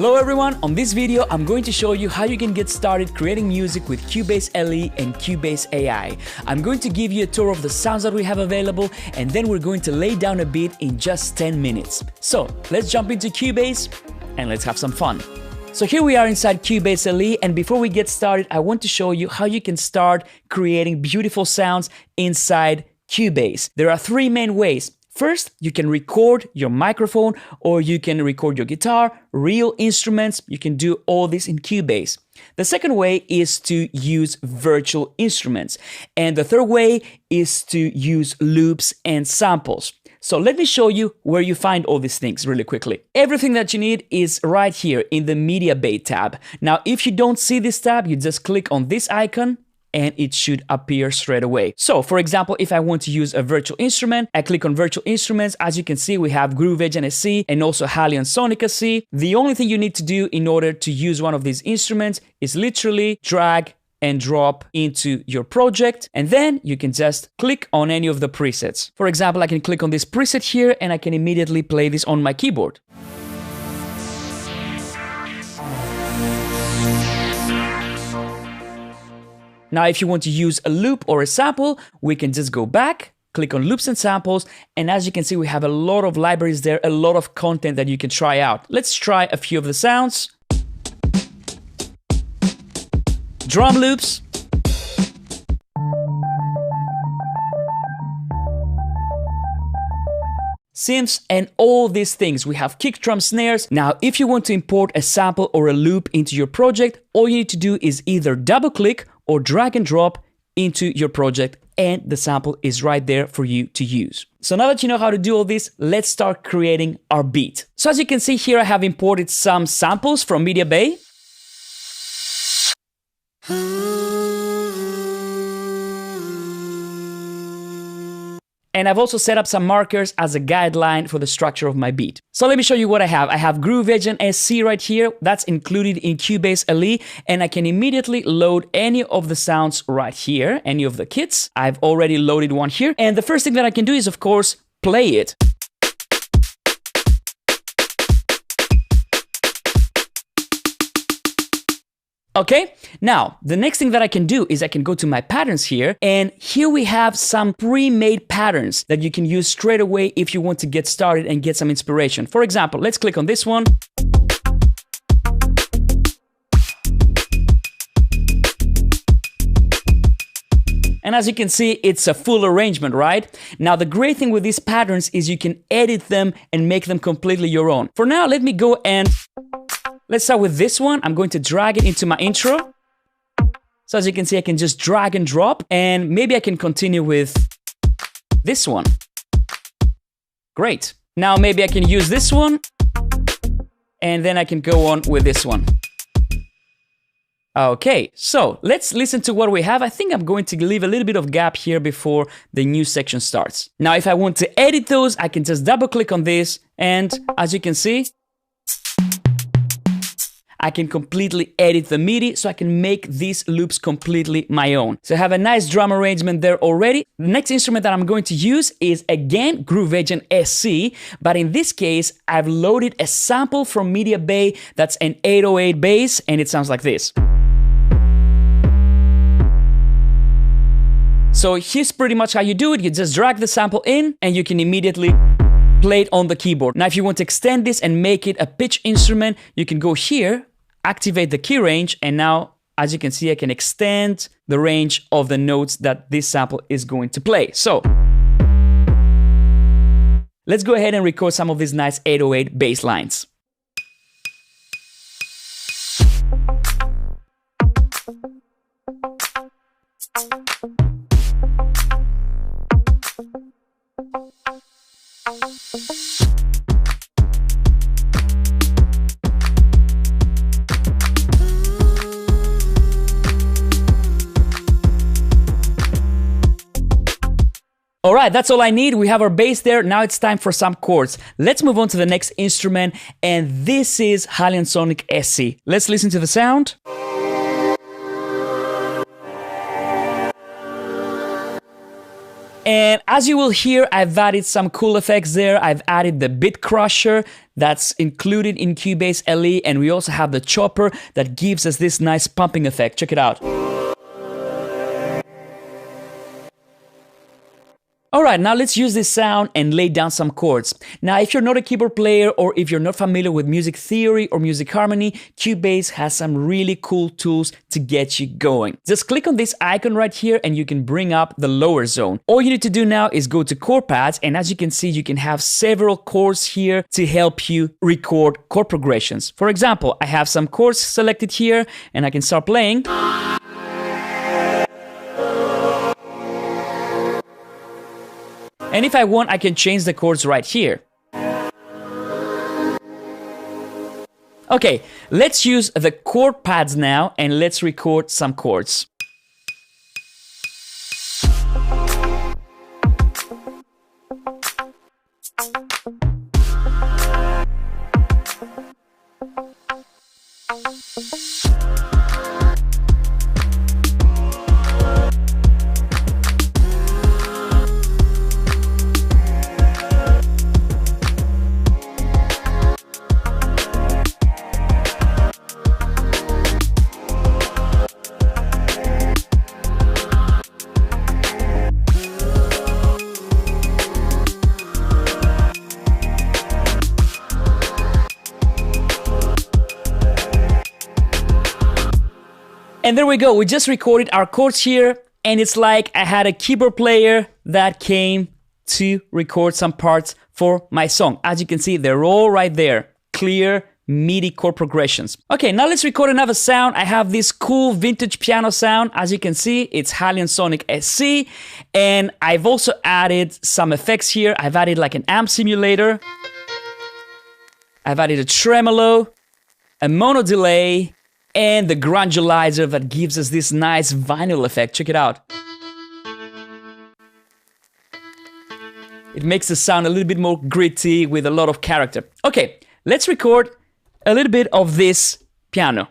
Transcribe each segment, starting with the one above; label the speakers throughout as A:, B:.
A: Hello everyone, on this video I'm going to show you how you can get started creating music with Cubase LE and Cubase AI. I'm going to give you a tour of the sounds that we have available and then we're going to lay down a beat in just 10 minutes. So let's jump into Cubase and let's have some fun. So here we are inside Cubase LE, and before we get started I want to show you how you can start creating beautiful sounds inside Cubase. There are three main ways. First, you can record your microphone or you can record your guitar, real instruments. You can do all this in Cubase. The second way is to use virtual instruments. And the third way is to use loops and samples. So let me show you where you find all these things really quickly. Everything that you need is right here in the Media Bay tab. Now, if you don't see this tab, you just click on this icon and it should appear straight away. So for example, if I want to use a virtual instrument, I click on virtual instruments. As you can see, we have Groove Agent SC and also Halion Sonic SC. The only thing you need to do in order to use one of these instruments is literally drag and drop into your project, and then you can just click on any of the presets. For example, I can click on this preset here and I can immediately play this on my keyboard. Now, if you want to use a loop or a sample, we can just go back, click on loops and samples, and as you can see, we have a lot of libraries there, a lot of content that you can try out. Let's try a few of the sounds. Drum loops. Synths and all these things. We have kick drum snares. Now, if you want to import a sample or a loop into your project, all you need to do is either double click or drag and drop into your project and the sample is right there for you to use. So now that you know how to do all this, let's start creating our beat. So as you can see here, I have imported some samples from Media Bay. And I've also set up some markers as a guideline for the structure of my beat. So let me show you what I have. I have Groove Agent SC right here. That's included in Cubase LE. And I can immediately load any of the sounds right here, any of the kits. I've already loaded one here. And the first thing that I can do is, of course, play it. Okay, now the next thing that I can do is I can go to my patterns here, and here we have some pre-made patterns that you can use straight away if you want to get started and get some inspiration. For example, let's click on this one. And as you can see, it's a full arrangement, right? Now, the great thing with these patterns is you can edit them and make them completely your own. For now, let me go and let's start with this one. I'm going to drag it into my intro. So as you can see, I can just drag and drop, and maybe I can continue with this one. Great. Now maybe I can use this one, and then I can go on with this one. Okay, so let's listen to what we have. I think I'm going to leave a little bit of gap here before the new section starts. Now, if I want to edit those, I can just double click on this, and as you can see, I can completely edit the MIDI, so I can make these loops completely my own. So I have a nice drum arrangement there already. The next instrument that I'm going to use is again Groove Agent SC, but in this case, I've loaded a sample from Media Bay that's an 808 bass, and it sounds like this. So here's pretty much how you do it. You just drag the sample in, and you can immediately play it on the keyboard. Now, if you want to extend this and make it a pitch instrument, you can go here, activate the key range, and now, as you can see, I can extend the range of the notes that this sample is going to play. So let's go ahead and record some of these nice 808 bass lines. All right, that's all I need. We have our bass there. Now it's time for some chords. Let's move on to the next instrument, and this is Halion Sonic SC. Let's listen to the sound. And as you will hear, I've added some cool effects there. I've added the bit crusher that's included in Cubase LE, and we also have the chopper that gives us this nice pumping effect. Check it out. Alright, now let's use this sound and lay down some chords. Now, if you're not a keyboard player or if you're not familiar with music theory or music harmony, Cubase has some really cool tools to get you going. Just click on this icon right here and you can bring up the lower zone. All you need to do now is go to chord pads, and as you can see, you can have several chords here to help you record chord progressions. For example, I have some chords selected here and I can start playing. And if I want, I can change the chords right here. Okay, let's use the chord pads now and let's record some chords. And there we go, we just recorded our chords here, and it's like I had a keyboard player that came to record some parts for my song. As you can see, they're all right there, clear MIDI chord progressions. Okay, now let's record another sound. I have this cool vintage piano sound. As you can see, it's Halion Sonic SC, and I've also added some effects here. I've added like an amp simulator. I've added a tremolo, a mono delay, and the granulizer that gives us this nice vinyl effect. Check it out. It makes the sound a little bit more gritty with a lot of character. Okay, let's record a little bit of this piano.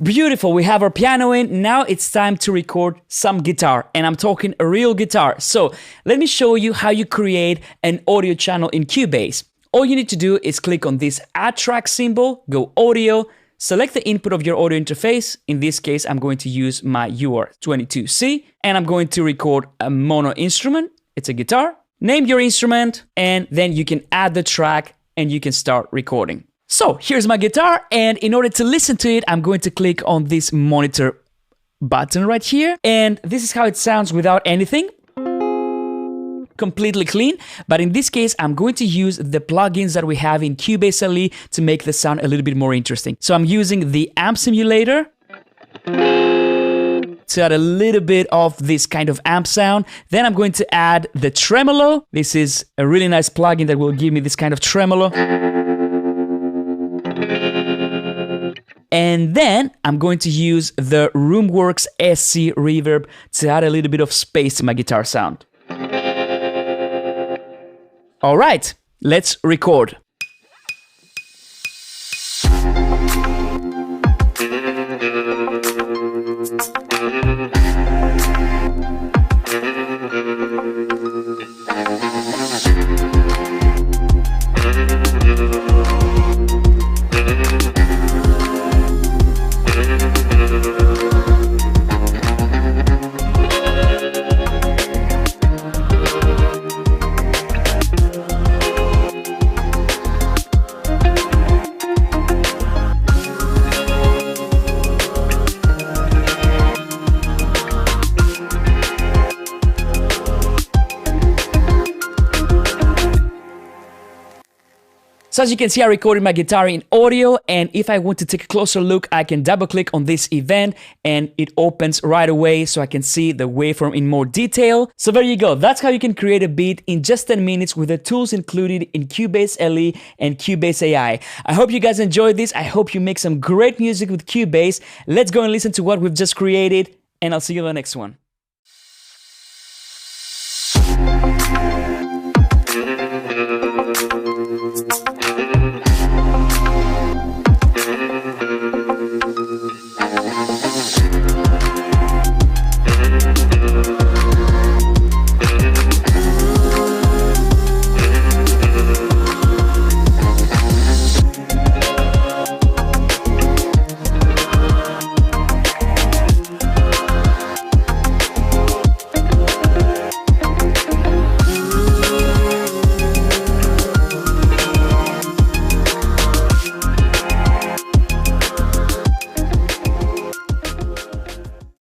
A: Beautiful, we have our piano in. Now it's time to record some guitar, and I'm talking a real guitar. So let me show you how you create an audio channel in Cubase. All you need to do is click on this add track symbol, go audio, select the input of your audio interface. In this case, I'm going to use my UR22C, and I'm going to record a mono instrument. It's a guitar. Name your instrument, and then you can add the track and you can start recording. So here's my guitar, and in order to listen to it, I'm going to click on this monitor button right here, and this is how it sounds without anything. Completely clean, but in this case, I'm going to use the plugins that we have in Cubase LE to make the sound a little bit more interesting. So I'm using the amp simulator to add a little bit of this kind of amp sound. Then I'm going to add the tremolo. This is a really nice plugin that will give me this kind of tremolo. And then I'm going to use the Roomworks SC reverb to add a little bit of space to my guitar sound. All right, let's record. So as you can see, I recorded my guitar in audio, and if I want to take a closer look, I can double click on this event and it opens right away so I can see the waveform in more detail. So there you go. That's how you can create a beat in just 10 minutes with the tools included in Cubase LE and Cubase AI. I hope you guys enjoyed this. I hope you make some great music with Cubase. Let's go and listen to what we've just created, and I'll see you in the next one.